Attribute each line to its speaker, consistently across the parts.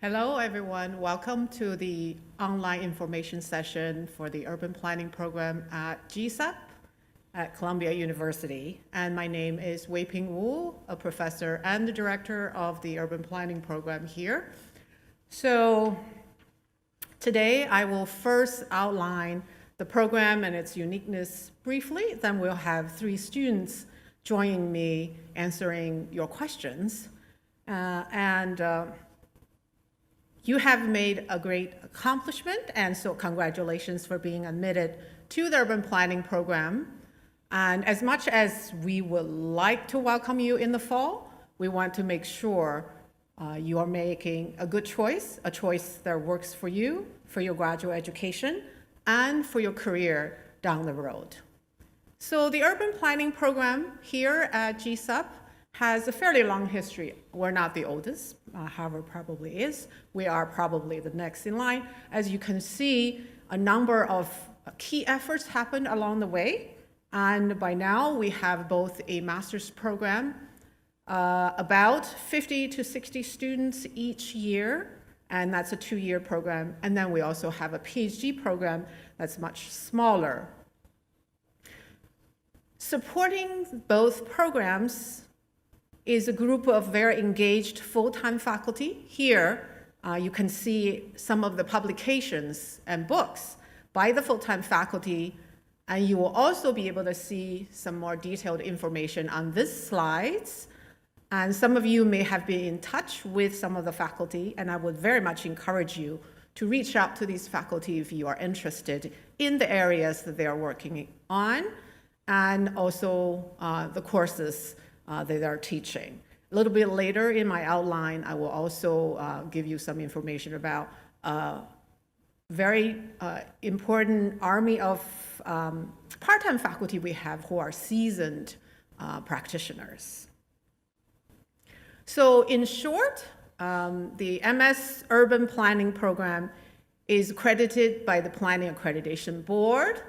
Speaker 1: Hello, everyone. Welcome to the online information session for the Urban Planning Program at GSAPP at Columbia University. And my name is Weiping, a professor and the director of the Urban Planning Program here. So today I will first outline the program and its uniqueness briefly. Then we'll have three students joining me answering your questions. You have made a great accomplishment, and so congratulations for being admitted to the Urban Planning Program. And as much as we would like to welcome you in the fall, we want to make sure you are making a good choice, a choice that works for you, for your graduate education, and for your career down the road. So the Urban Planning Program here at GSAPP has a fairly long history. We're not the oldest, Harvard probably is. We are probably the next in line. As you can see, a number of key efforts happened along the way. And by now, we have both a master's program, about 50 to 60 students each year, and that's a 2-year program. And then we also have a PhD program that's much smaller. Supporting both programs is a group of very engaged full-time faculty. Here, you can see some of the publications and books by the full-time faculty, and you will also be able to see some more detailed information on these slides. And some of you may have been in touch with some of the faculty, and I would very much encourage you to reach out to these faculty if you are interested in the areas that they are working on, and also the courses that they are teaching. A little bit later in my outline, I will also give you some information about a very important army of part-time faculty we have who are seasoned practitioners. So in short, the MS Urban Planning Program is accredited by the Planning Accreditation Board,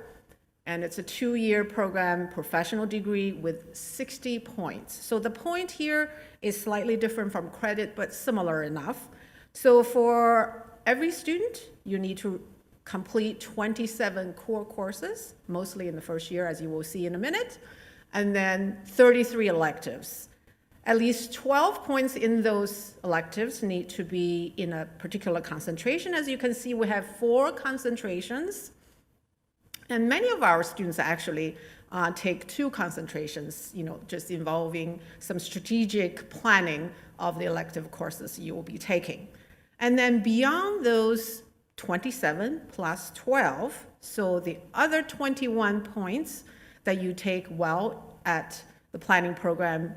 Speaker 1: and it's a 2-year program, professional degree with 60 points. So the point here is slightly different from credit, but similar enough. So for every student, you need to complete 27 core courses, mostly in the first year, as you will see in a minute, and then 33 electives. At least 12 points in those electives need to be in a particular concentration. As you can see, we have 4 concentrations. And many of our students actually take 2 concentrations, just involving some strategic planning of the elective courses you will be taking. And then beyond those 27 plus 12, so the other 21 points that you take well at the planning program,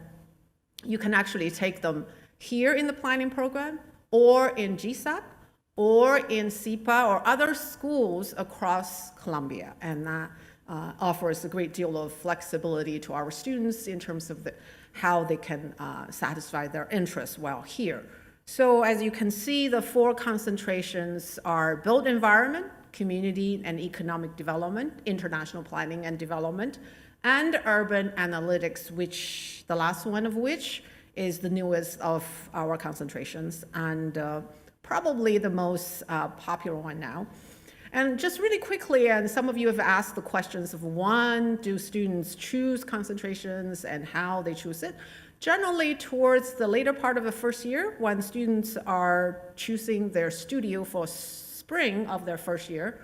Speaker 1: you can actually take them here in the planning program or in GSAPP, or in SEPA or other schools across Columbia. And that offers a great deal of flexibility to our students in terms of how they can satisfy their interests while here. So as you can see, the 4 concentrations are built environment, community and economic development, international planning and development, and urban analytics, which the last one of which is the newest of our concentrations, and probably the most popular one now. And just really quickly, and some of you have asked the questions of do students choose concentrations and how they choose it? Generally, towards the later part of the first year, when students are choosing their studio for spring of their first year,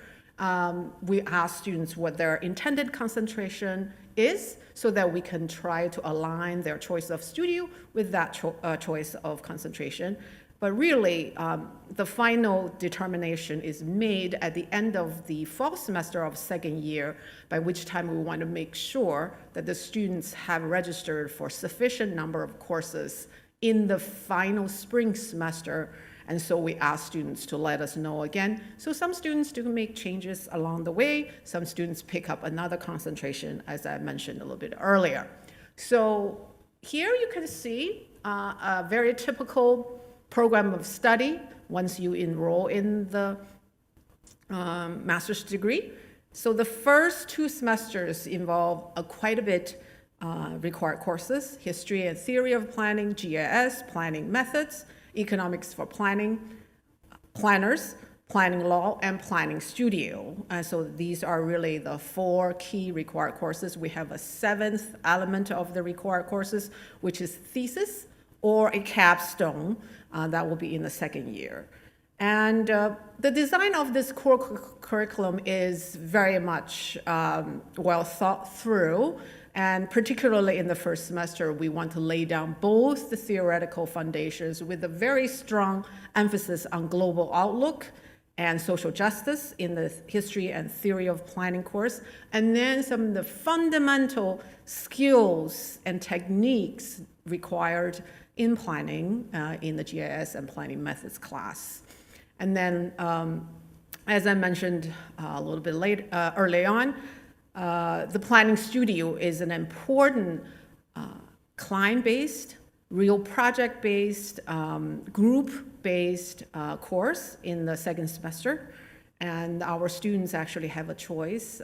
Speaker 1: we ask students what their intended concentration is so that we can try to align their choice of studio with that choice of concentration. But really, the final determination is made at the end of the fall semester of 2nd year, by which time we want to make sure that the students have registered for sufficient number of courses in the final spring semester. And so we ask students to let us know again. So some students do make changes along the way. Some students pick up another concentration, as I mentioned a little bit earlier. So here you can see a very typical program of study once you enroll in the master's degree. So the first 2 semesters involve quite a bit required courses: history and theory of planning, GIS, planning methods, economics for planning. planners, planning law, and planning studio. And so these are really the 4 key required courses. We have a 7th element of the required courses, which is thesis or a capstone that will be in the 2nd year. And the design of this core curriculum is very much well thought through. And particularly in the first semester, we want to lay down both the theoretical foundations with a very strong emphasis on global outlook and social justice in the history and theory of planning course, and then some of the fundamental skills and techniques required in planning in the GIS and planning methods class. And then, as I mentioned a little bit early on, the planning studio is an important client-based, real project-based, group-based course in the 2nd semester. And our students actually have a choice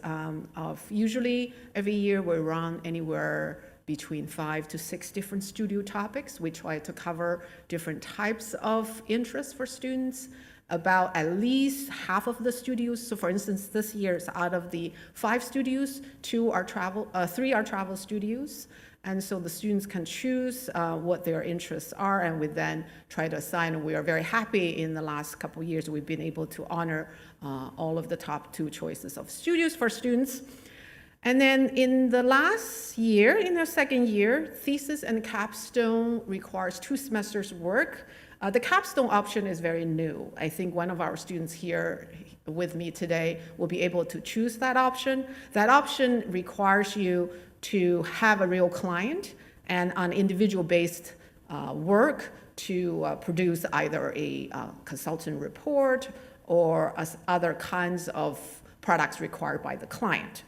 Speaker 1: of usually every year we run anywhere between 5 to 6 different studio topics. We try to cover different types of interests for students. About at least half of the studios. So for instance, this year, out of the 5 studios, 3 are travel studios. And so the students can choose what their interests are, and we then try to assign. And we are very happy in the last couple of years, we've been able to honor all of the top 2 choices of studios for students. And then in the last year, in their 2nd year, thesis and capstone requires 2 semesters work. The capstone option is very new. I think one of our students here with me today will be able to choose that option. That option requires you to have a real client and on individual-based work to produce either a consultant report or other kinds of products required by the client.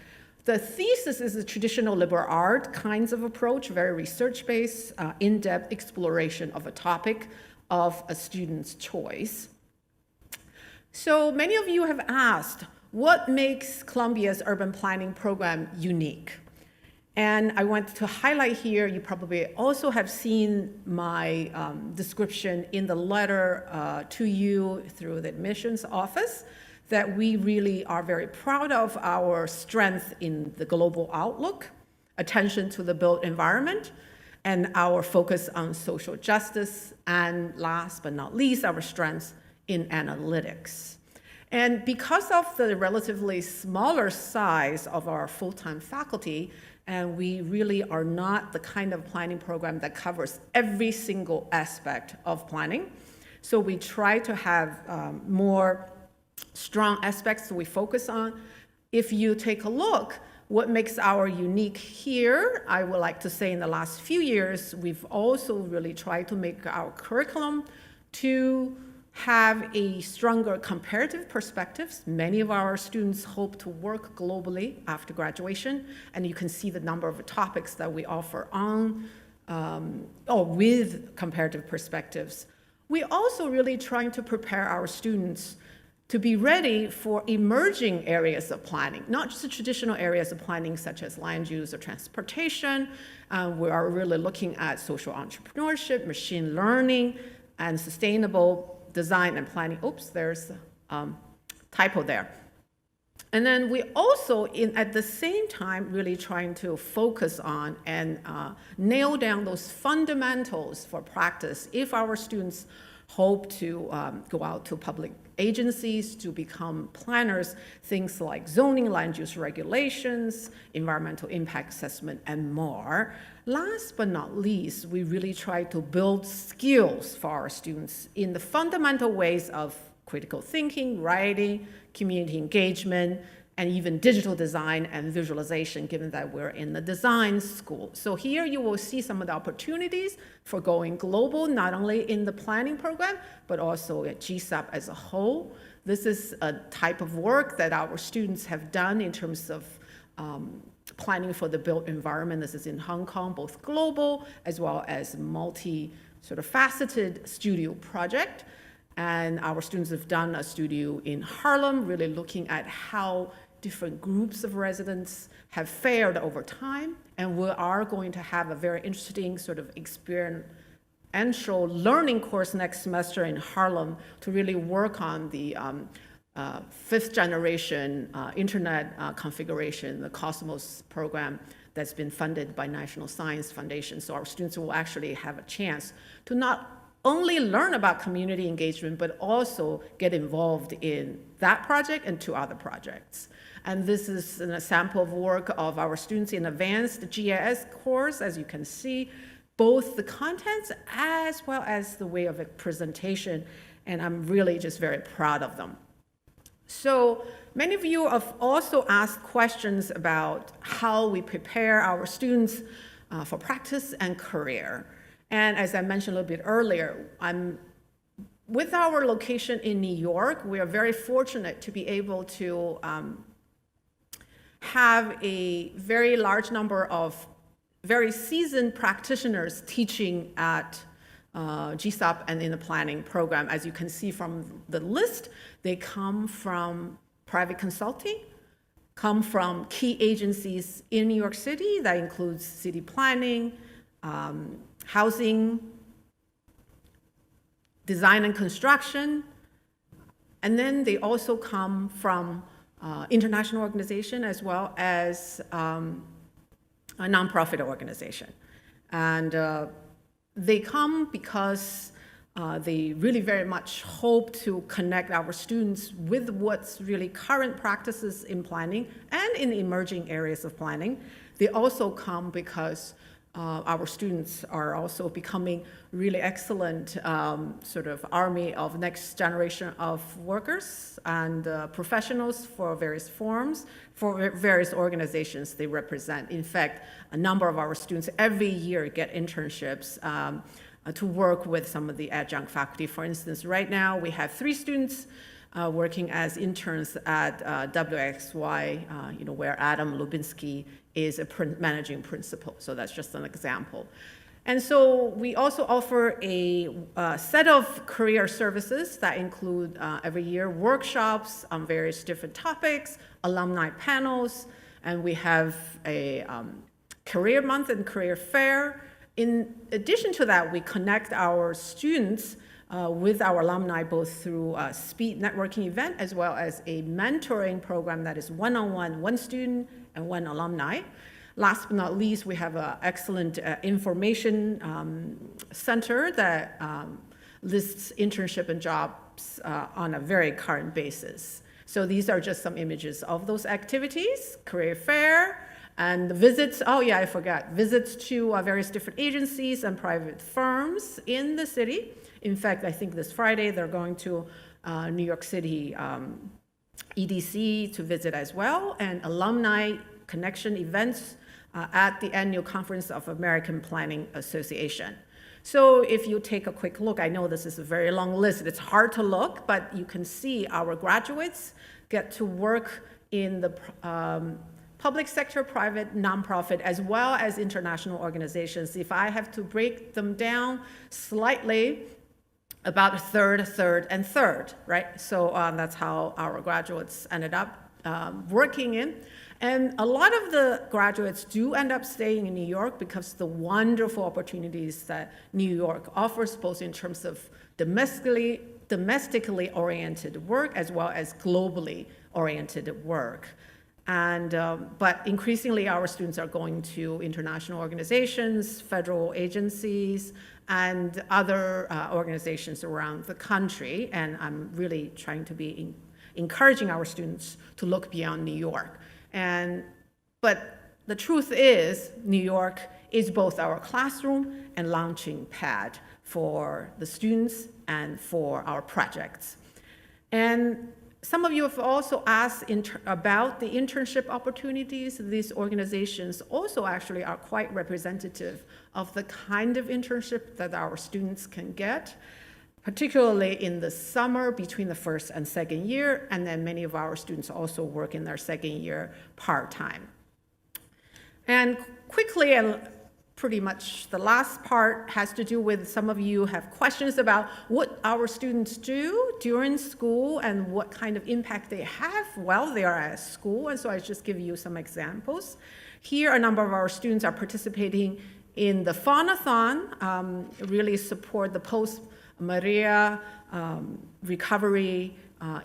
Speaker 1: The thesis is a traditional liberal art kinds of approach, very research-based, in-depth exploration of a topic of a student's choice. So many of you have asked, what makes Columbia's urban planning program unique? And I want to highlight here, you probably also have seen my description in the letter to you through the admissions office, that we really are very proud of our strength in the global outlook, attention to the built environment, and our focus on social justice, and last but not least, our strengths in analytics. And because of the relatively smaller size of our full-time faculty, and we really are not the kind of planning program that covers every single aspect of planning, so we try to have more strong aspects that we focus on. If you take a look, what makes our unique here, I would like to say in the last few years, we've also really tried to make our curriculum to have a stronger comparative perspectives. Many of our students hope to work globally after graduation, and you can see the number of topics that we offer on or with comparative perspectives. We also really trying to prepare our students to be ready for emerging areas of planning, not just the traditional areas of planning such as land use or transportation. We are really looking at social entrepreneurship, machine learning, and sustainable design and planning. Oops, there's a typo there. And then we also, at the same time, really trying to focus on and nail down those fundamentals for practice if our students hope to go out to public agencies to become planners, things like zoning, land use regulations, environmental impact assessment, and more. Last but not least, we really try to build skills for our students in the fundamental ways of critical thinking, writing, community engagement, and even digital design and visualization, given that we're in the design school. So here you will see some of the opportunities for going global, not only in the planning program, but also at GSAPP as a whole. This is a type of work that our students have done in terms of planning for the built environment. This is in Hong Kong, both global as well as multi sort of faceted studio project. And our students have done a studio in Harlem, really looking at how different groups of residents have fared over time. And we are going to have a very interesting sort of Entral learning course next semester in Harlem to really work on the fifth generation internet configuration, the Cosmos program that's been funded by National Science Foundation. So our students will actually have a chance to not only learn about community engagement, but also get involved in that project and 2 other projects. And this is a sample of work of our students in advanced GIS course, as you can see, both the contents as well as the way of presentation, and I'm really just very proud of them. So many of you have also asked questions about how we prepare our students for practice and career. And as I mentioned a little bit earlier, with our location in New York, we are very fortunate to be able to have a very large number of very seasoned practitioners teaching at GSAPP and in the planning program. As you can see from the list, they come from private consulting, come from key agencies in New York City. That includes city planning, housing, design and construction, and then they also come from international organization as well as a nonprofit organization. And they come because they really very much hope to connect our students with what's really current practices in planning and in emerging areas of planning. They also come because our students are also becoming really excellent sort of army of next generation of workers and professionals for various forms, for various organizations they represent. In fact, a number of our students every year get internships to work with some of the adjunct faculty. For instance, right now we have 3 students working as interns at WXY, where Adam Lubinsky is a managing principal. So that's just an example. And so we also offer a set of career services that include every year workshops on various different topics, alumni panels, and we have a career month and career fair. In addition to that, we connect our students with our alumni both through a speed networking event as well as a mentoring program that is one-on-one, 1 student and 1 alumni. Last but not least, we have an excellent information center that lists internship and jobs on a very current basis. So these are just some images of those activities, career fair, and the visits, oh yeah, I forgot, visits to various different agencies and private firms in the city. In fact, I think this Friday they're going to New York City EDC to visit as well, and alumni connection events at the annual conference of American Planning Association. So if you take a quick look, I know this is a very long list, it's hard to look, but you can see our graduates get to work in the public sector, private, nonprofit, as well as international organizations. If I have to break them down slightly, about a third, and third, right? So that's how our graduates ended up working in. And a lot of the graduates do end up staying in New York because the wonderful opportunities that New York offers, both in terms of domestically oriented work as well as globally oriented work. And, but increasingly our students are going to international organizations, federal agencies, and other organizations around the country. And I'm really trying to be encouraging our students to look beyond New York. But the truth is, New York is both our classroom and launching pad for the students and for our projects. And some of you have also asked about the internship opportunities. These organizations also actually are quite representative of the kind of internship that our students can get, particularly in the summer between the first and second year, and then many of our students also work in their second year part-time. And quickly, and pretty much the last part has to do with some of you have questions about what our students do during school and what kind of impact they have while they are at school. And so I just give you some examples. Here, a number of our students are participating in the Faunathon, really support the post-Maria recovery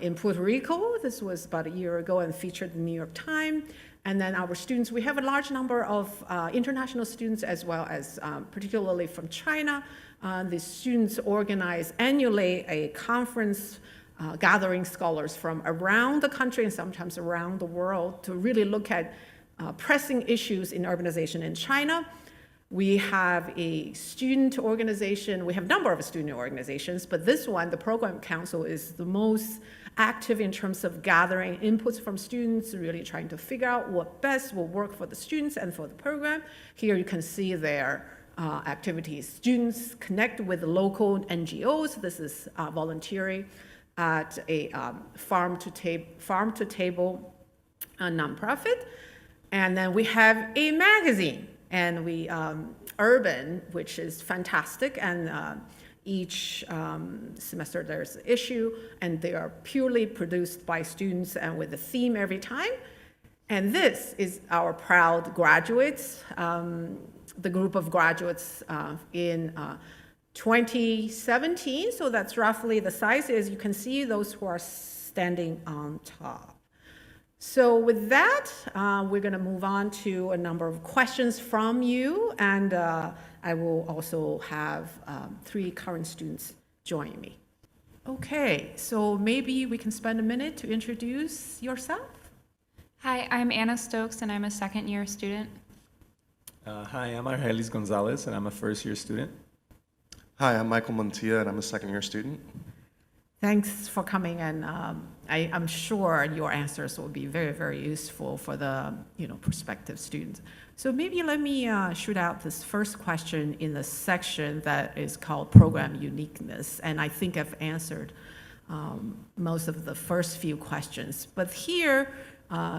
Speaker 1: in Puerto Rico. This was about a year ago and featured in the New York Times. And then our students, we have a large number of international students as well as particularly from China. The students organize annually a conference gathering scholars from around the country and sometimes around the world to really look at pressing issues in urbanization in China. We have a student organization. We have a number of student organizations, but this one, the Program Council, is the most active in terms of gathering inputs from students, really trying to figure out what best will work for the students and for the program. Here you can see their activities. Students connect with local NGOs. This is volunteering at a farm-to-table nonprofit. And then we have a magazine. And we, Urban, which is fantastic, and each semester there's an issue, and they are purely produced by students and with a theme every time. And this is our proud graduates, the group of graduates in 2017, so that's roughly the size. As you can see, those who are standing on top. So with that, we're going to move on to a number of questions from you, and I will also have 3 current students join me. Okay, so maybe we can spend a minute to introduce yourself.
Speaker 2: Hi, I'm Anna Stokes, and I'm a second-year student.
Speaker 3: Hi, I'm Argelis Gonzalez, and I'm a first-year student.
Speaker 4: Hi, I'm Michael Montilla, and I'm a second-year student.
Speaker 1: Thanks for coming, and I'm sure your answers will be very, very useful for the prospective students. So maybe let me shoot out this first question in the section that is called program uniqueness, and I think I've answered most of the first few questions. But here,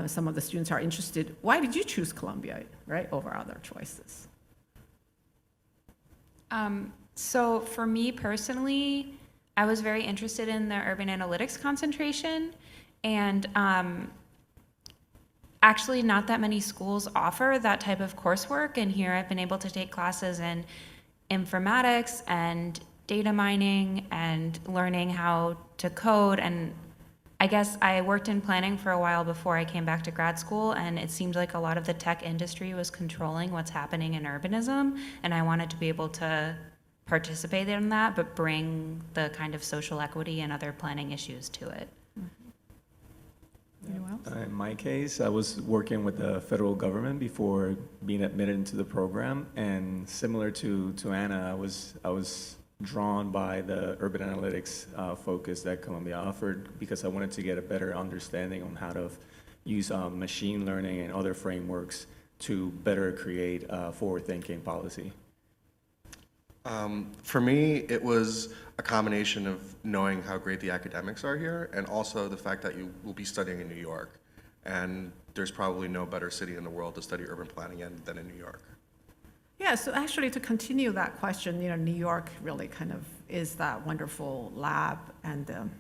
Speaker 1: some of the students are interested. Why did you choose Columbia, right, over other choices?
Speaker 2: So for me personally, I was very interested in the urban analytics concentration, and actually not that many schools offer that type of coursework, and here I've been able to take classes in informatics and data mining and learning how to code, and I guess I worked in planning for a while before I came back to grad school, and it seemed like a lot of the tech industry was controlling what's happening in urbanism, and I wanted to be able to participate in that, but bring the kind of social equity and other planning issues to it.
Speaker 1: Anyone else?
Speaker 3: In my case, I was working with the federal government before being admitted into the program, and similar to Anna, I was drawn by the urban analytics focus that Columbia offered because I wanted to get a better understanding on how to use machine learning and other frameworks to better create forward-thinking policy.
Speaker 4: For me, it was a combination of knowing how great the academics are here and also the fact that you will be studying in New York. And there's probably no better city in the world to study urban planning in than in New York.
Speaker 1: Yeah, so actually to continue that question, New York really kind of is that wonderful lab and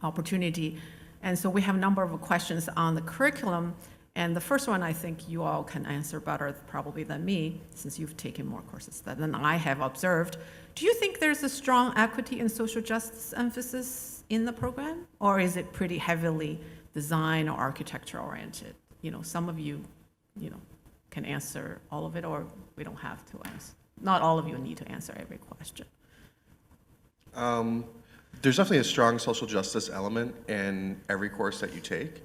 Speaker 1: opportunity. And so we have a number of questions on the curriculum. And the first one I think you all can answer better probably than me, since you've taken more courses than I have observed. Do you think there's a strong equity and social justice emphasis in the program? Or is it pretty heavily design or architecture oriented? Some of you, can answer all of it, or we don't have to answer. Not all of you need to answer every question.
Speaker 4: There's definitely a strong social justice element in every course that you take.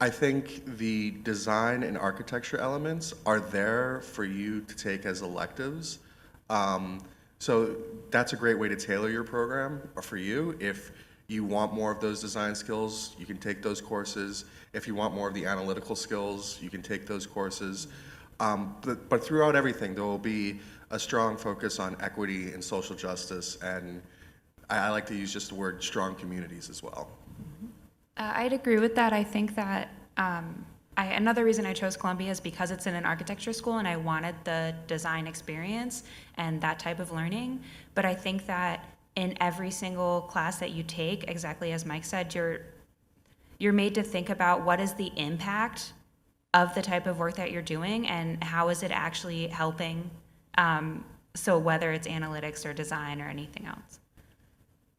Speaker 4: I think the design and architecture elements are there for you to take as electives. So that's a great way to tailor your program for you. If you want more of those design skills, you can take those courses. If you want more of the analytical skills, you can take those courses. But throughout everything, there will be a strong focus on equity and social justice, and I like to use just the word strong communities as well.
Speaker 2: I'd agree with that. I think that another reason I chose Columbia is because it's in an architecture school and I wanted the design experience and that type of learning. But I think that in every single class that you take, exactly as Mike said, you're made to think about what is the impact of the type of work that you're doing and how is it actually helping, so whether it's analytics or design or anything else.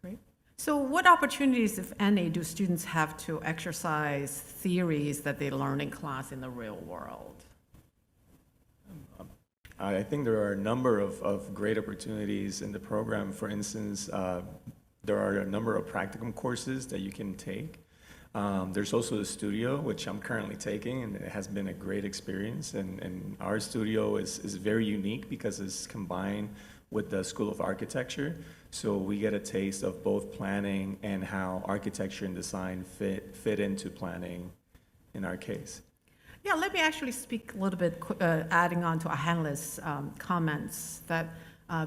Speaker 1: Great. So what opportunities, if any, do students have to exercise theories that they learn in class in the real world?
Speaker 3: I think there are a number of great opportunities in the program. For instance, there are a number of practicum courses that you can take. There's also the studio, which I'm currently taking, and it has been a great experience. And our studio is very unique because it's combined with the School of Architecture. So we get a taste of both planning and how architecture and design fit into planning in our case.
Speaker 1: Yeah, let me actually speak a little bit, adding on to Ahanla's comments, that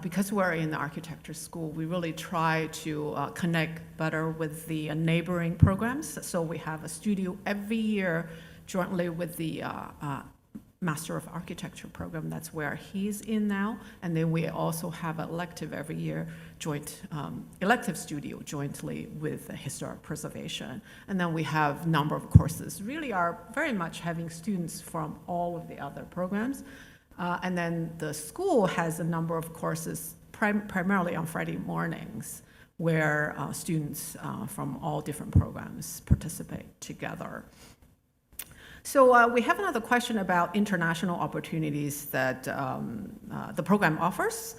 Speaker 1: because we're in the architecture school, we really try to connect better with the neighboring programs. So we have a studio every year jointly with the Master of Architecture program. That's where he's in now. And then we also have an elective every year, joint elective studio jointly with historic preservation. And then we have a number of courses, really are very much having students from all of the other programs. And then the school has a number of courses, primarily on Friday mornings, where students from all different programs participate together. So we have another question about international opportunities that the program offers.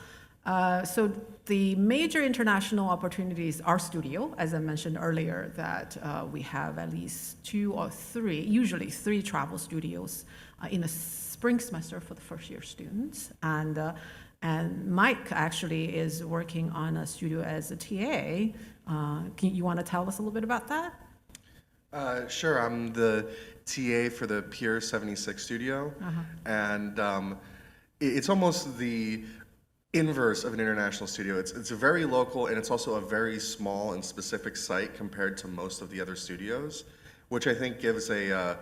Speaker 1: So the major international opportunities are studio, as I mentioned earlier, that we have at least 2 or 3, usually 3 travel studios in the spring semester for the first-year students. And Mike actually is working on a studio as a TA. You want to tell us a little bit about that?
Speaker 4: Sure, I'm the TA for the Pier 76 studio, and it's almost the inverse of an international studio. It's a very local, and it's also a very small and specific site compared to most of the other studios, which I think gives a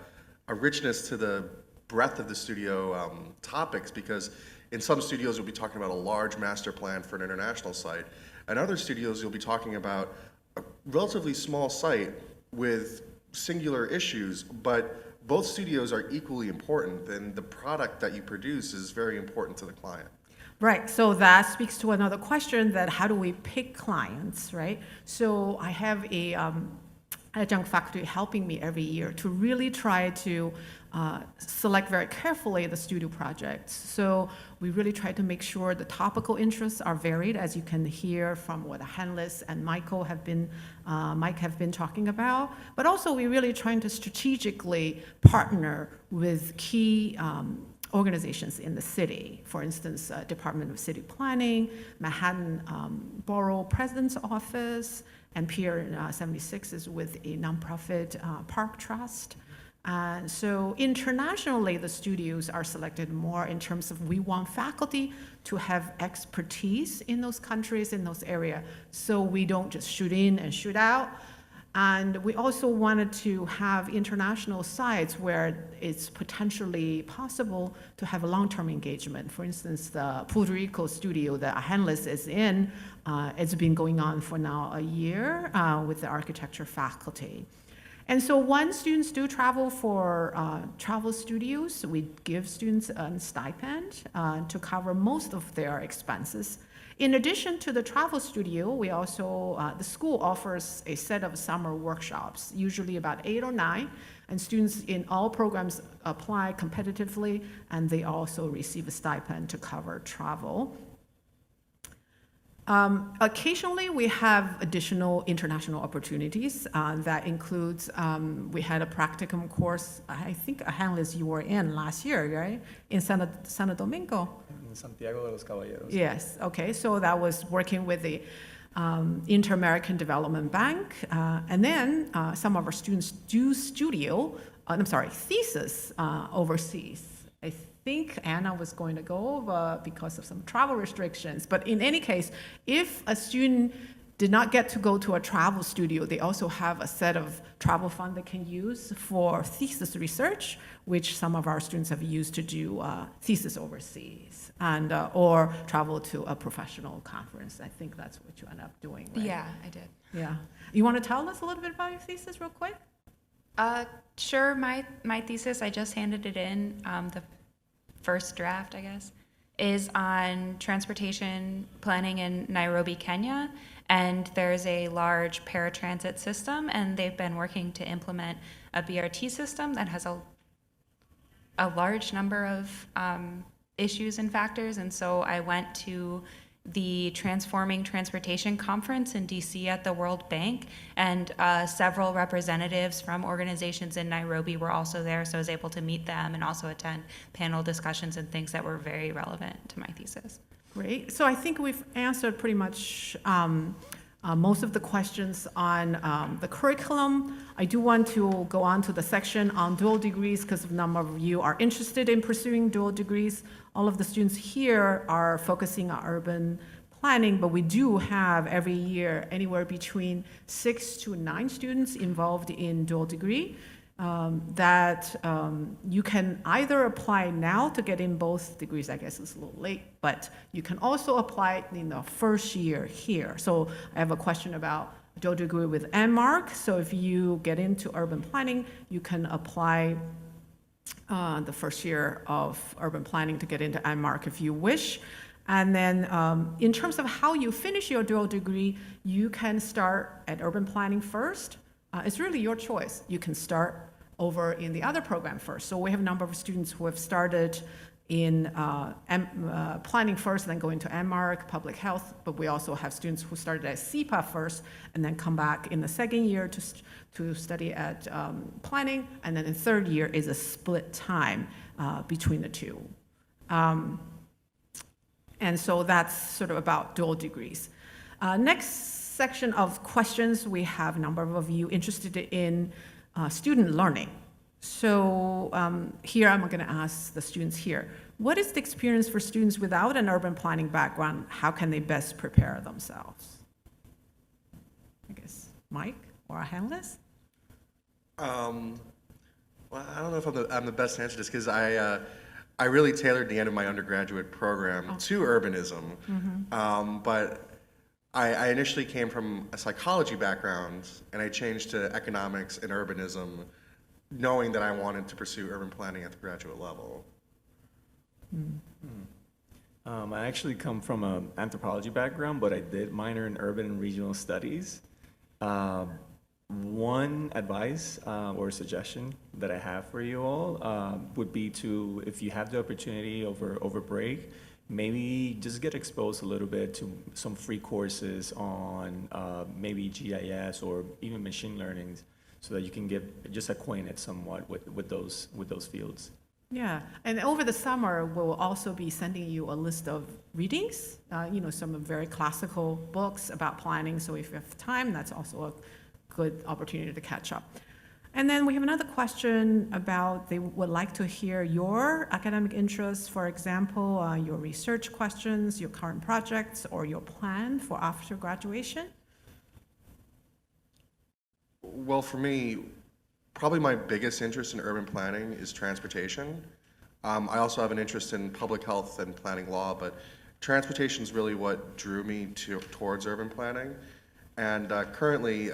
Speaker 4: richness to the breadth of the studio topics, because in some studios you'll be talking about a large master plan for an international site, and other studios you'll be talking about a relatively small site with singular issues, but both studios are equally important, and the product that you produce is very important to the client.
Speaker 1: Right, so that speaks to another question, that how do we pick clients, right? So I have a adjunct faculty helping me every year to really try to select very carefully the studio projects. So we really try to make sure the topical interests are varied, as you can hear from what Hanlis and Mike have been talking about. But also we're really trying to strategically partner with key organizations in the city. For instance, Department of City Planning, Manhattan Borough President's Office, and Pier 76 is with a nonprofit park trust. So internationally, the studios are selected more in terms of we want faculty to have expertise in those countries, in those areas, so we don't just shoot in and shoot out. And we also wanted to have international sites where it's potentially possible to have a long-term engagement. For instance, the Puerto Rico studio that Hanlis is in, it's been going on for now a year with the architecture faculty. And so when students do travel for travel studios, we give students a stipend to cover most of their expenses. In addition to the travel studio, we also, the school offers a set of summer workshops, usually about 8 or 9, and students in all programs apply competitively, and they also receive a stipend to cover travel. Occasionally, we have additional international opportunities. That includes, we had a practicum course, I think, Hanlis, you were in last year, right? In Santo Domingo.
Speaker 3: In Santiago de los Caballeros.
Speaker 1: Yes, okay, so that was working with the Inter-American Development Bank. And then some of our students do thesis overseas. I think Anna was going to go over because of some travel restrictions. But in any case, if a student did not get to go to a travel studio, they also have a set of travel fund they can use for thesis research, which some of our students have used to do thesis overseas, and or travel to a professional conference. I think that's what you end up doing, right?
Speaker 2: Yeah, I did.
Speaker 1: Yeah. You want to tell us a little bit about your thesis real quick?
Speaker 2: Sure, my thesis, I just handed it in, the first draft, I guess, is on transportation planning in Nairobi, Kenya. And there's a large paratransit system, and they've been working to implement a BRT system that has a large number of issues and factors. And so I went to the Transforming Transportation Conference in DC at the World Bank, and several representatives from organizations in Nairobi were also there, so I was able to meet them and also attend panel discussions and things that were very relevant to my thesis.
Speaker 1: Great. So I think we've answered pretty much most of the questions on the curriculum. I do want to go on to the section on dual degrees because a number of you are interested in pursuing dual degrees. All of the students here are focusing on urban planning, but we do have every year anywhere between 6 to 9 students involved in dual degree. That you can either apply now to get in both degrees. I guess it's a little late, but you can also apply in the first year here. So I have a question about dual degree with MArch. So if you get into urban planning, you can apply the first year of urban planning to get into MArch if you wish. And then in terms of how you finish your dual degree, you can start at urban planning first. It's really your choice. You can start over in the other program first. So we have a number of students who have started in planning first and then going to MArch, public health, but we also have students who started at GSAPP first and then come back in the second year to study at planning, and then the third year is a split time between the two. And so that's sort of about dual degrees. Next section of questions, we have a number of you interested in student learning. So here I'm going to ask the students here, what is the experience for students without an urban planning background? How can they best prepare themselves? I guess Mike or Hanlis?
Speaker 4: Well, I don't know if I'm the best to answer this because I really tailored the end of my undergraduate program to urbanism. But I initially came from a psychology background, and I changed to economics and urbanism, knowing that I wanted to pursue urban planning at the graduate level.
Speaker 3: I actually come from an anthropology background, but I did minor in urban and regional studies. One advice or suggestion that I have for you all would be to, if you have the opportunity over break, maybe just get exposed a little bit to some free courses on maybe GIS or even machine learning, so that you can get just acquainted somewhat with those fields.
Speaker 1: Yeah, and over the summer, we'll also be sending you a list of readings, some very classical books about planning. So if you have time, that's also a good opportunity to catch up. And then we have another question about they would like to hear your academic interests, for example, your research questions, your current projects, or your plan for after graduation.
Speaker 4: Well, for me, probably my biggest interest in urban planning is transportation. I also have an interest in public health and planning law, but transportation is really what drew me towards urban planning. And currently,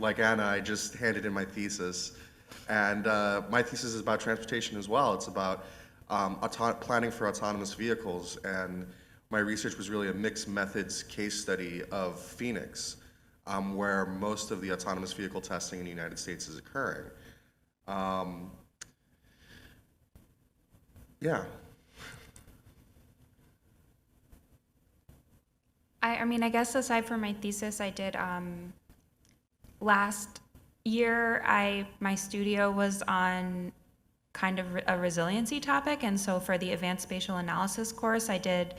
Speaker 4: like Anna, I just handed in my thesis, and my thesis is about transportation as well. It's about planning for autonomous vehicles, and my research was really a mixed methods case study of Phoenix, where most of the autonomous vehicle testing in the United States is occurring. Yeah.
Speaker 2: I guess aside from my thesis, I did last year, my studio was on kind of a resiliency topic, and so for the advanced spatial analysis course, I did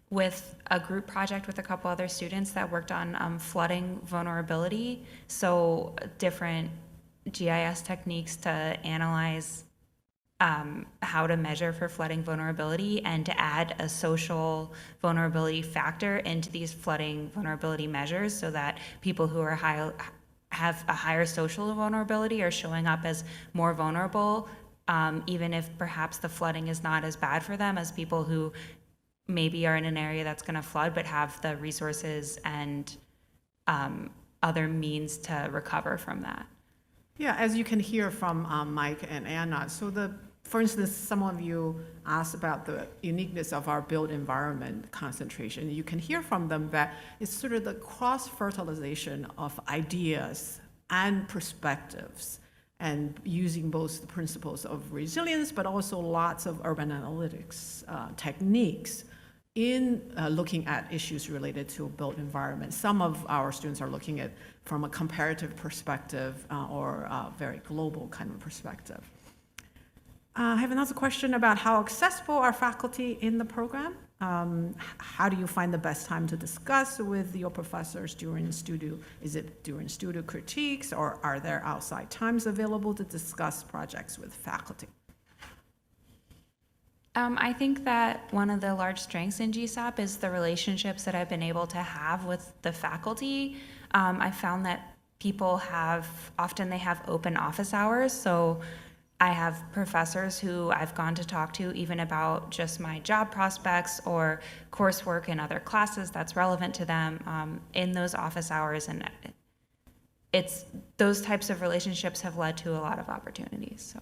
Speaker 2: with a group project with a couple other students that worked on flooding vulnerability, so different GIS techniques to analyze how to measure for flooding vulnerability and to add a social vulnerability factor into these flooding vulnerability measures so that people who are have a higher social vulnerability are showing up as more vulnerable, even if perhaps the flooding is not as bad for them as people who maybe are in an area that's going to flood but have the resources and other means to recover from that.
Speaker 1: Yeah, as you can hear from Mike and Anna, for instance, some of you asked about the uniqueness of our built environment concentration. You can hear from them that it's sort of the cross-fertilization of ideas and perspectives, and using both the principles of resilience, but also lots of urban analytics techniques in looking at issues related to built environment. Some of our students are looking at from a comparative perspective or a very global kind of perspective. I have another question about how accessible are faculty in the program. How do you find the best time to discuss with your professors during studio? Is it during studio critiques, or are there outside times available to discuss projects with faculty?
Speaker 2: I think that one of the large strengths in GSAPP is the relationships that I've been able to have with the faculty. I found that people often they have open office hours, so I have professors who I've gone to talk to even about just my job prospects or coursework in other classes that's relevant to them in those office hours, and those types of relationships have led to a lot of opportunities. So.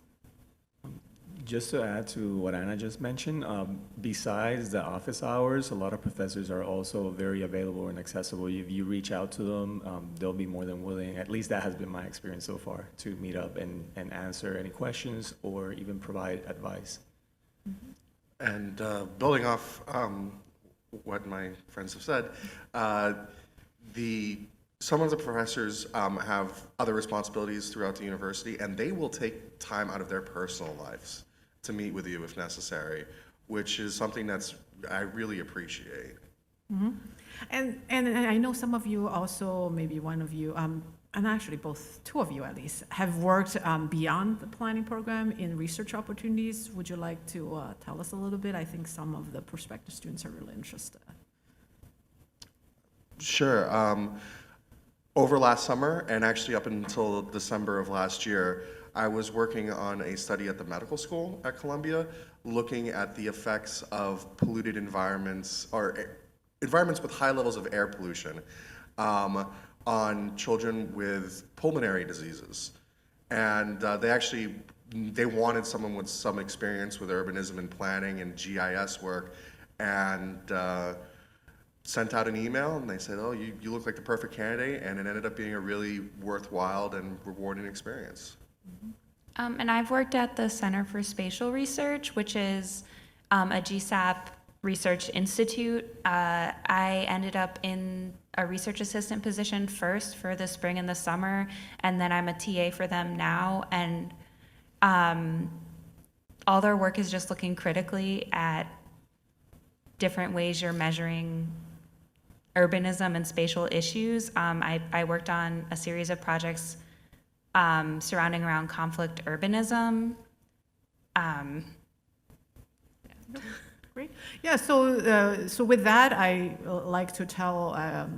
Speaker 3: Just to add to what Anna just mentioned, besides the office hours, a lot of professors are also very available and accessible. If you reach out to them, they'll be more than willing, at least that has been my experience so far, to meet up and answer any questions or even provide advice.
Speaker 4: And building off what my friends have said, some of the professors have other responsibilities throughout the university, and they will take time out of their personal lives to meet with you if necessary, which is something I really appreciate.
Speaker 1: Mm-hmm. And I know some of you also, maybe one of you, and actually two of you at least, have worked beyond the planning program in research opportunities. Would you like to tell us a little bit? I think some of the prospective students are really interested.
Speaker 4: Sure. Over last summer, and actually up until December of last year, I was working on a study at the medical school at Columbia, looking at the effects of polluted environments, or environments with high levels of air pollution, on children with pulmonary diseases. And they wanted someone with some experience with urbanism and planning and GIS work, and sent out an email, and they said, oh, you look like the perfect candidate, and it ended up being a really worthwhile and rewarding experience.
Speaker 2: And I've worked at the Center for Spatial Research, which is a GSAPP research institute. I ended up in a research assistant position first for the spring and the summer, and then I'm a TA for them now. And all their work is just looking critically at different ways you're measuring urbanism and spatial issues. I worked on a series of projects surrounding around conflict urbanism.
Speaker 1: Great. Yeah, so with that, I like to tell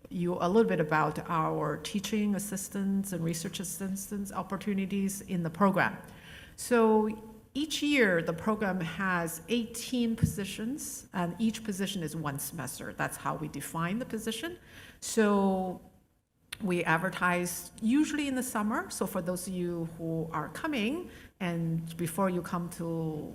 Speaker 1: you a little bit about our teaching assistants and research assistants opportunities in the program. So each year, the program has 18 positions, and each position is 1 semester. That's how we define the position. So we advertise usually in the summer. So for those of you who are coming, and before you come to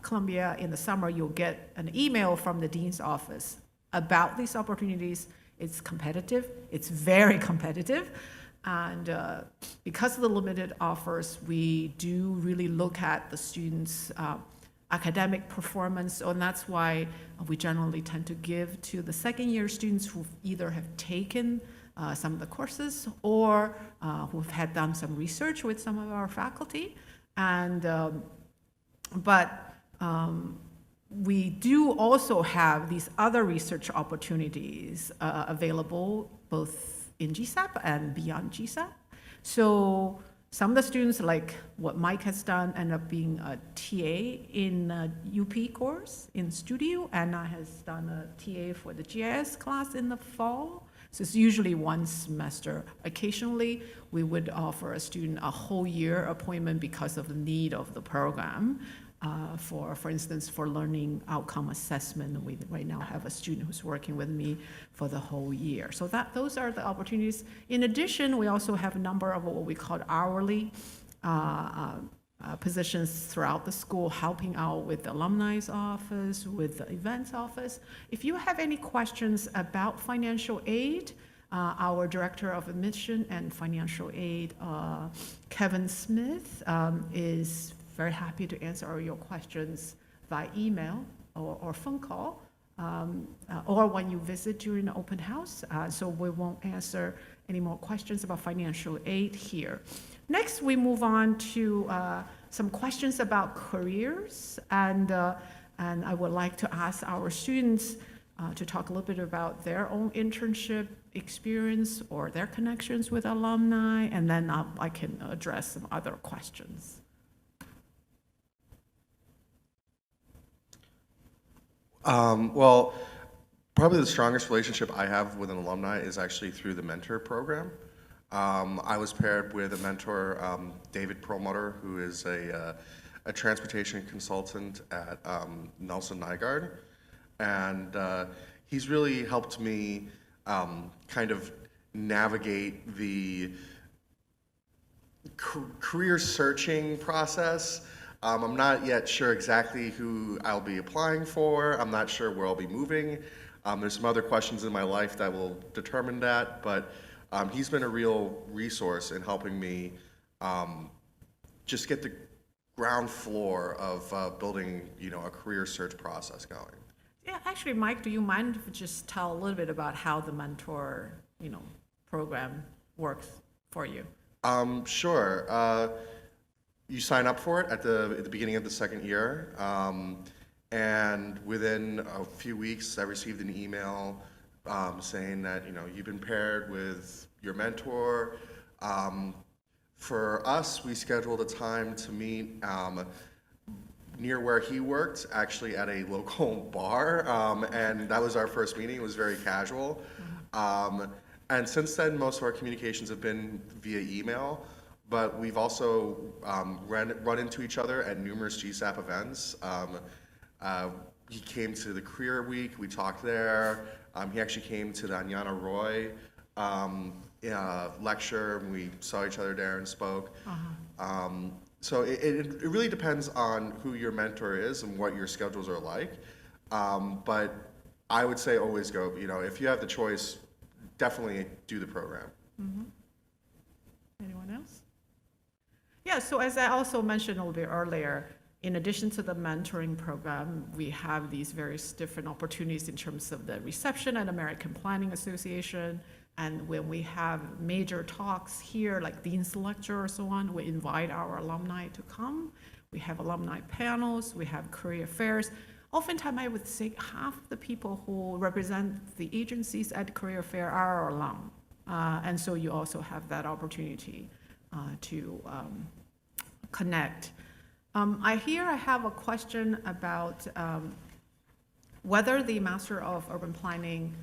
Speaker 1: Columbia in the summer, you'll get an email from the dean's office about these opportunities. It's competitive. It's very competitive. And because of the limited offers, we do really look at the students' academic performance, and that's why we generally tend to give to the second-year students who either have taken some of the courses or who've had done some research with some of our faculty. And we do also have these other research opportunities available both in GSAPP and beyond GSAPP. So some of the students, like what Mike has done, end up being a TA in a UP course in studio. Anna has done a TA for the GIS class in the fall. So it's usually 1 semester. Occasionally, we would offer a student a whole year appointment because of the need of the program. for instance, for learning outcome assessment. We right now have a student who's working with me for the whole year. So those are the opportunities. In addition, we also have a number of what we call hourly positions throughout the school, helping out with the alumni's office, with the events office. If you have any questions about financial aid, our Director of Admission and Financial Aid, Kevin Smith, is very happy to answer all your questions by email or phone call, or when you visit during the open house. So we won't answer any more questions about financial aid here. Next, we move on to some questions about careers, and I would like to ask our students to talk a little bit about their own internship experience or their connections with alumni, and then I can address some other questions.
Speaker 4: Well, probably the strongest relationship I have with an alumni is actually through the mentor program. I was paired with a mentor, David Perlmutter, who is a transportation consultant at Nelson Nygaard, and he's really helped me kind of navigate the career searching process. I'm not yet sure exactly who I'll be applying for. I'm not sure where I'll be moving. There's some other questions in my life that will determine that, but he's been a real resource in helping me just get the ground floor of building, a career search process going.
Speaker 1: Yeah, actually, Mike, do you mind if you just tell a little bit about how the mentor, program works for you?
Speaker 4: Sure. You sign up for it at the beginning of the second year, and within a few weeks, I received an email saying that you've been paired with your mentor. For us, we scheduled a time to meet near where he worked, actually at a local bar, and that was our first meeting. It was very casual. And since then, most of our communications have been via email, but we've also run into each other at numerous GSAPP events. He came to the Career Week, we talked there. He actually came to the Anyana Roy lecture, and we saw each other there and spoke. So it really depends on who your mentor is and what your schedules are like. But I would say always go, if you have the choice, definitely do the program.
Speaker 1: Anyone else? Yeah, so as I also mentioned a little bit earlier, in addition to the mentoring program, we have these various different opportunities in terms of the reception at American Planning Association. And when we have major talks here, like Dean's Lecture or so on, we invite our alumni to come. We have alumni panels, we have career fairs. Oftentimes, I would say half the people who represent the agencies at the career fair are our alum. And so you also have that opportunity to connect. I have a question about whether the Master of Urban Planning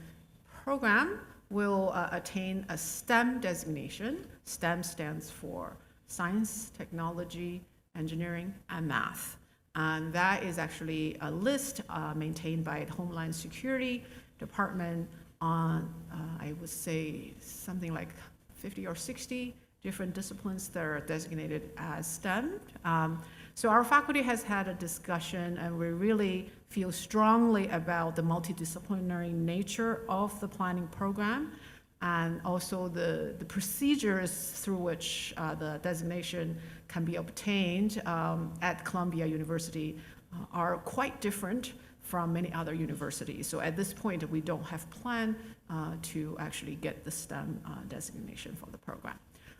Speaker 1: program will attain a STEM designation. STEM stands for Science, Technology, Engineering, and Math. And that is actually a list maintained by the Homeland Security Department on, I would say, something like 50 or 60 different disciplines that are designated as STEM. So our faculty has had a discussion, and we really feel strongly about the multidisciplinary nature of the planning program, and also the procedures through which the designation can be obtained at Columbia University are quite different from many other universities. So at this point, we don't have plan to actually get the STEM designation for the program.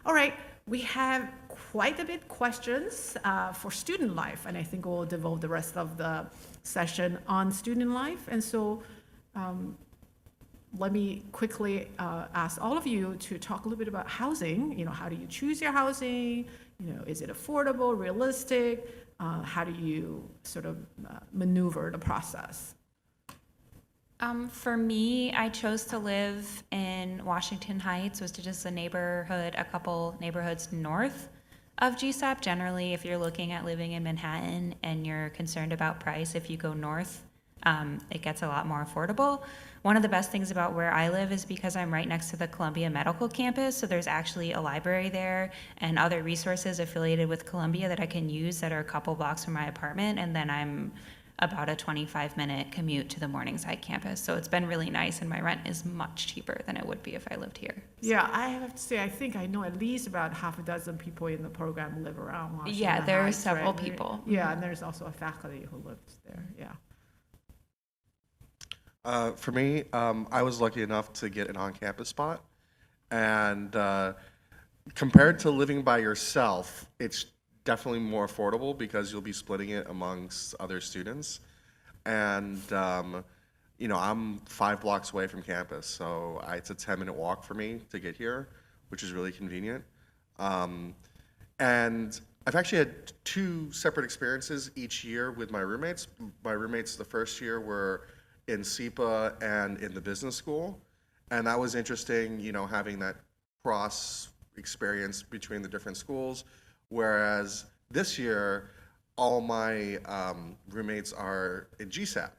Speaker 1: All right, we have quite a bit questions for student life, and I think we'll devote the rest of the session on student life. And so let me quickly ask all of you to talk a little bit about housing. How do you choose your housing? Is it affordable, realistic? How do you sort of maneuver the process?
Speaker 2: For me, I chose to live in Washington Heights, which is just a couple neighborhoods north Of GSAPP, generally, if you're looking at living in Manhattan and you're concerned about price, if you go north, it gets a lot more affordable. One of the best things about where I live is because I'm right next to the Columbia Medical Campus, so there's actually a library there and other resources affiliated with Columbia that I can use that are a couple blocks from my apartment, and then I'm about a 25-minute commute to the Morningside campus. So it's been really nice, and my rent is much cheaper than it would be if I lived here.
Speaker 1: Yeah, I have to say, I think I know at least about half a dozen people in the program live around Washington
Speaker 2: Yeah, there are
Speaker 1: Heights,
Speaker 2: several
Speaker 1: right?
Speaker 2: people.
Speaker 1: Yeah, and there's also a faculty who lives there, yeah.
Speaker 4: For me, I was lucky enough to get an on-campus spot, and compared to living by yourself, it's definitely more affordable because you'll be splitting it amongst other students. And I'm 5 blocks away from campus, so it's a 10-minute walk for me to get here, which is really convenient. And I've actually had 2 separate experiences each year with my roommates. My roommates the first year were in SEPA and in the business school, and that was interesting, having that cross experience between the different schools. Whereas this year, all my roommates are in GSAPP.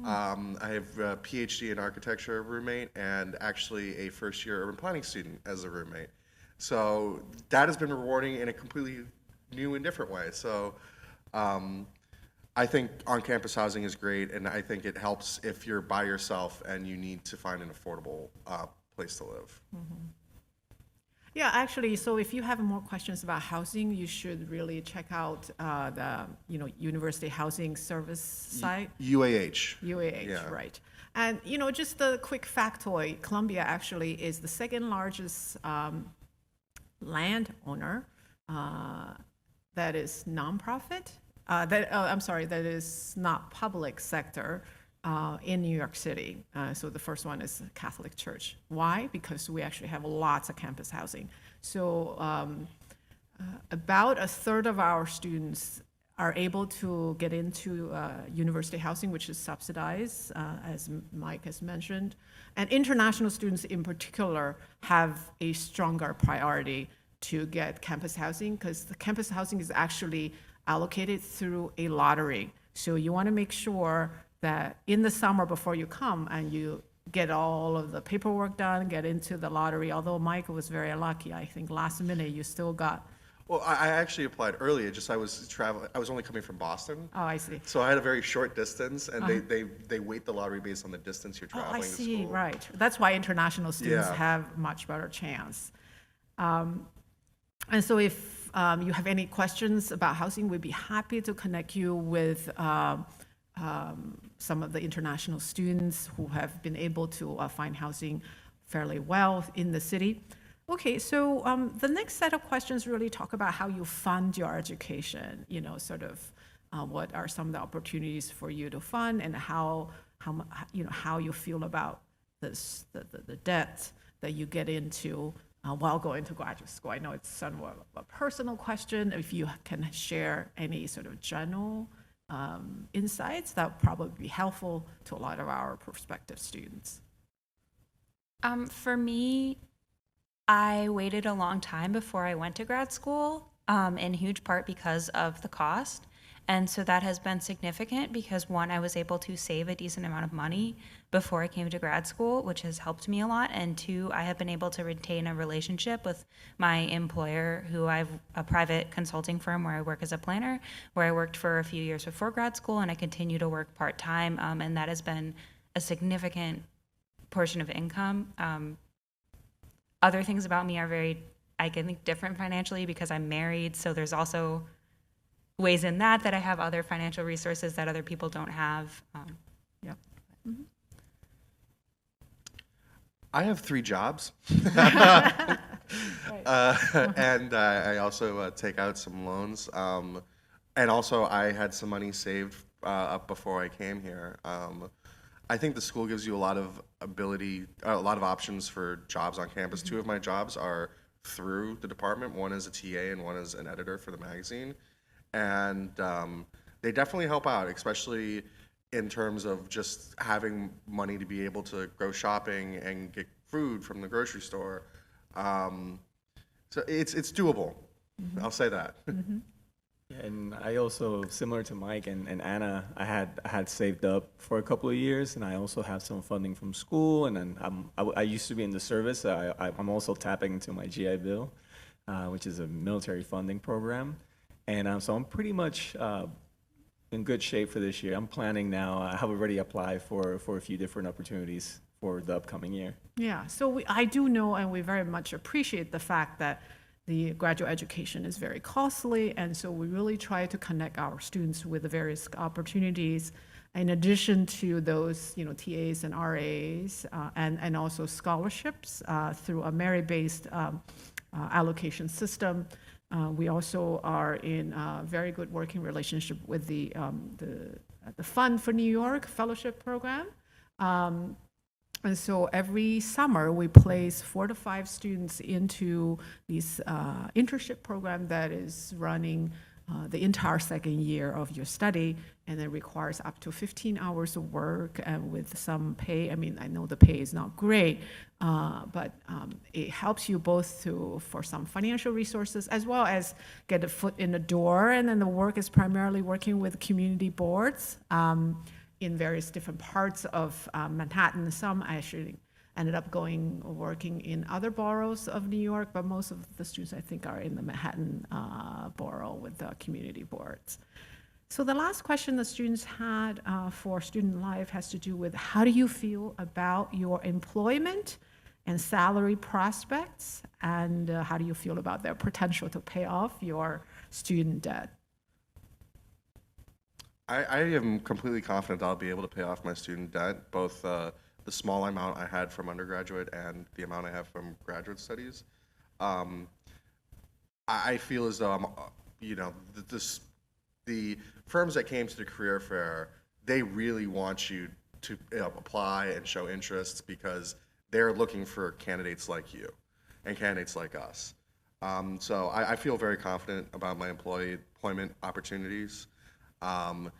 Speaker 4: I have a PhD in architecture roommate and actually a first-year urban planning student as a roommate. So that has been rewarding in a completely new and different way. So I think on-campus housing is great, and I think it helps if you're by yourself and you need to find an affordable place to live.
Speaker 1: Yeah, actually, so if you have more questions about housing, you should really check out the University Housing Service site.
Speaker 4: UAH.
Speaker 1: UAH,
Speaker 4: Yeah.
Speaker 1: right. And just a quick factoid, Columbia actually is the second largest landowner that is nonprofit. That is not public sector in New York City. So the first one is Catholic Church. Why? Because we actually have lots of campus housing. So about a third of our students are able to get into university housing, which is subsidized, as Mike has mentioned. And international students in particular have a stronger priority to get campus housing because the campus housing is actually allocated through a lottery. So you want to make sure that in the summer before you come and you get all of the paperwork done, get into the lottery. Although Mike was very lucky, I think last minute you still got.
Speaker 4: Well, I actually applied early. I was traveling. I was only coming from Boston.
Speaker 1: Oh, I see.
Speaker 4: So I had a very short distance, and they weight the lottery based on the distance you're
Speaker 1: Oh,
Speaker 4: traveling
Speaker 1: I
Speaker 4: to
Speaker 1: see.
Speaker 4: school.
Speaker 1: Right. That's why international students
Speaker 4: Yeah.
Speaker 1: have much better chance. And so if you have any questions about housing, we'd be happy to connect you with some of the international students who have been able to find housing fairly well in the city. Okay, so the next set of questions really talk about how you fund your education, what are some of the opportunities for you to fund and how you feel about this, the debt that you get into while going to graduate school. I know it's somewhat of a personal question. If you can share any sort of general insights, that would probably be helpful to a lot of our prospective students.
Speaker 2: For me, I waited a long time before I went to grad school, in huge part because of the cost. And so that has been significant because, one, I was able to save a decent amount of money before I came to grad school, which has helped me a lot. And two, I have been able to retain a relationship with my employer, who I've a private consulting firm where I work as a planner, where I worked for a few years before grad school, and I continue to work part-time. And that has been a significant portion of income. Other things about me are very, I think, different financially because I'm married. So there's also ways in that I have other financial resources that other people don't have.
Speaker 1: Yeah.
Speaker 4: I have 3 jobs,
Speaker 1: Right.
Speaker 4: and I also take out some loans. And also, I had some money saved up before I came here. I think the school gives you a lot of options for jobs on campus. 2 of my jobs are through the department. One is a TA and one is an editor for the magazine. And they definitely help out, especially in terms of just having money to be able to go shopping and get food from the grocery store. So it's doable. I'll say that.
Speaker 3: Yeah, and I also, similar to Mike and Anna, I had saved up for a couple of years, and I also have some funding from school, and then I used to be in the service. So I'm also tapping into my GI Bill, which is a military funding program, and so I'm pretty much in good shape for this year. I'm planning now. I have already applied for a few different opportunities for the upcoming year.
Speaker 1: Yeah, so I do know, and we very much appreciate the fact that the graduate education is very costly, and so we really try to connect our students with the various opportunities, in addition to those, TAs and RAs, and also scholarships through a merit-based allocation system. We also are in a very good working relationship with the Fund for New York Fellowship Program. And so every summer, we place 4 to 5 students into this internship program that is running the entire second year of your study, and it requires up to 15 hours of work and with some pay. I mean, I know the pay is not great, but it helps you both for some financial resources as well as get a foot in the door. And then the work is primarily working with community boards in various different parts of Manhattan. Some actually ended up working in other boroughs of New York, but most of the students, I think, are in the Manhattan borough with the community boards. So the last question the students had for student life has to do with how do you feel about your employment and salary prospects, and how do you feel about their potential to pay off your student debt?
Speaker 4: I am completely confident I'll be able to pay off my student debt, both the small amount I had from undergraduate and the amount I have from graduate studies. I feel as though I'm, the firms that came to the career fair, they really want you to apply and show interest because they're looking for candidates like you and candidates like us. So I feel very confident about my employment opportunities. And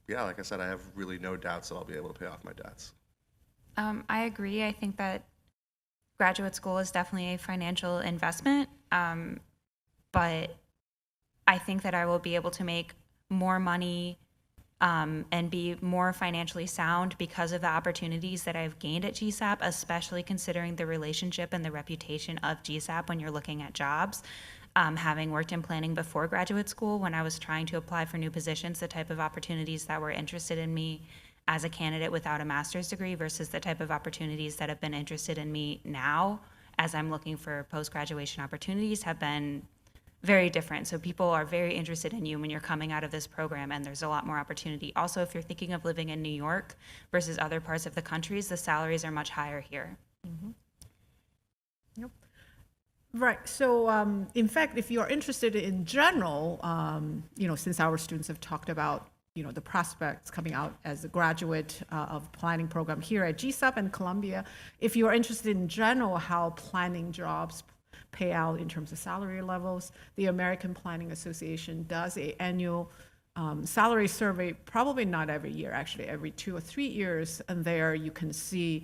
Speaker 4: yeah, like I said, I have really no doubts that I'll be able to pay off my debts.
Speaker 2: I agree. I think that graduate school is definitely a financial investment, but I think that I will be able to make more money and be more financially sound because of the opportunities that I've gained at GSAPP, especially considering the relationship and the reputation of GSAPP when you're looking at jobs. Having worked in planning before graduate school, when I was trying to apply for new positions, the type of opportunities that were interested in me as a candidate without a master's degree versus the type of opportunities that have been interested in me now as I'm looking for post-graduation opportunities have been very different. So people are very interested in you when you're coming out of this program, and there's a lot more opportunity. Also, if you're thinking of living in New York versus other parts of the country, the salaries are much higher here.
Speaker 1: Mm-hmm. Yep. Right. So, in fact, if you're interested in general, since our students have talked about, the prospects coming out as a graduate of planning program here at GSAPP and Columbia, if you're interested in general how planning jobs pay out in terms of salary levels, the American Planning Association does an annual salary survey, probably not every year, actually every 2 or 3 years, and there you can see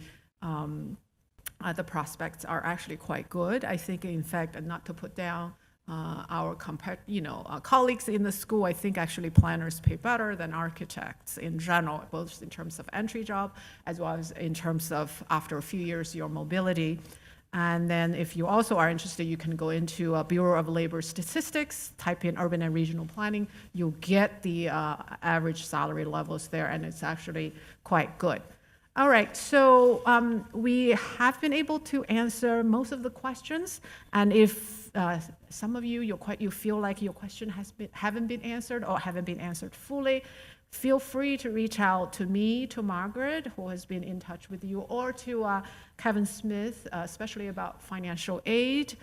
Speaker 1: the prospects are actually quite good. I think, in fact, not to put down our colleagues in the school, I think actually planners pay better than architects in general, both in terms of entry job as well as in terms of after a few years your mobility. And then if you also are interested, you can go into Bureau of Labor Statistics, type in urban and regional planning, you'll get the average salary levels there, and it's actually quite good. All right, so we have been able to answer most of the questions, and if some of you feel like your question haven't been answered or haven't been answered fully, feel free to reach out to me, to Margaret, who has been in touch with you, or to Kevin Smith, especially about financial aid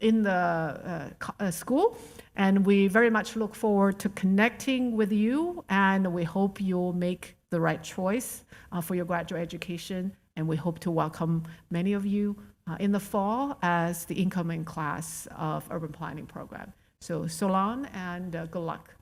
Speaker 1: in the school. And we very much look forward to connecting with you, and we hope you'll make the right choice for your graduate education. And we hope to welcome many of you in the fall as the incoming class of urban planning program. So long and good luck.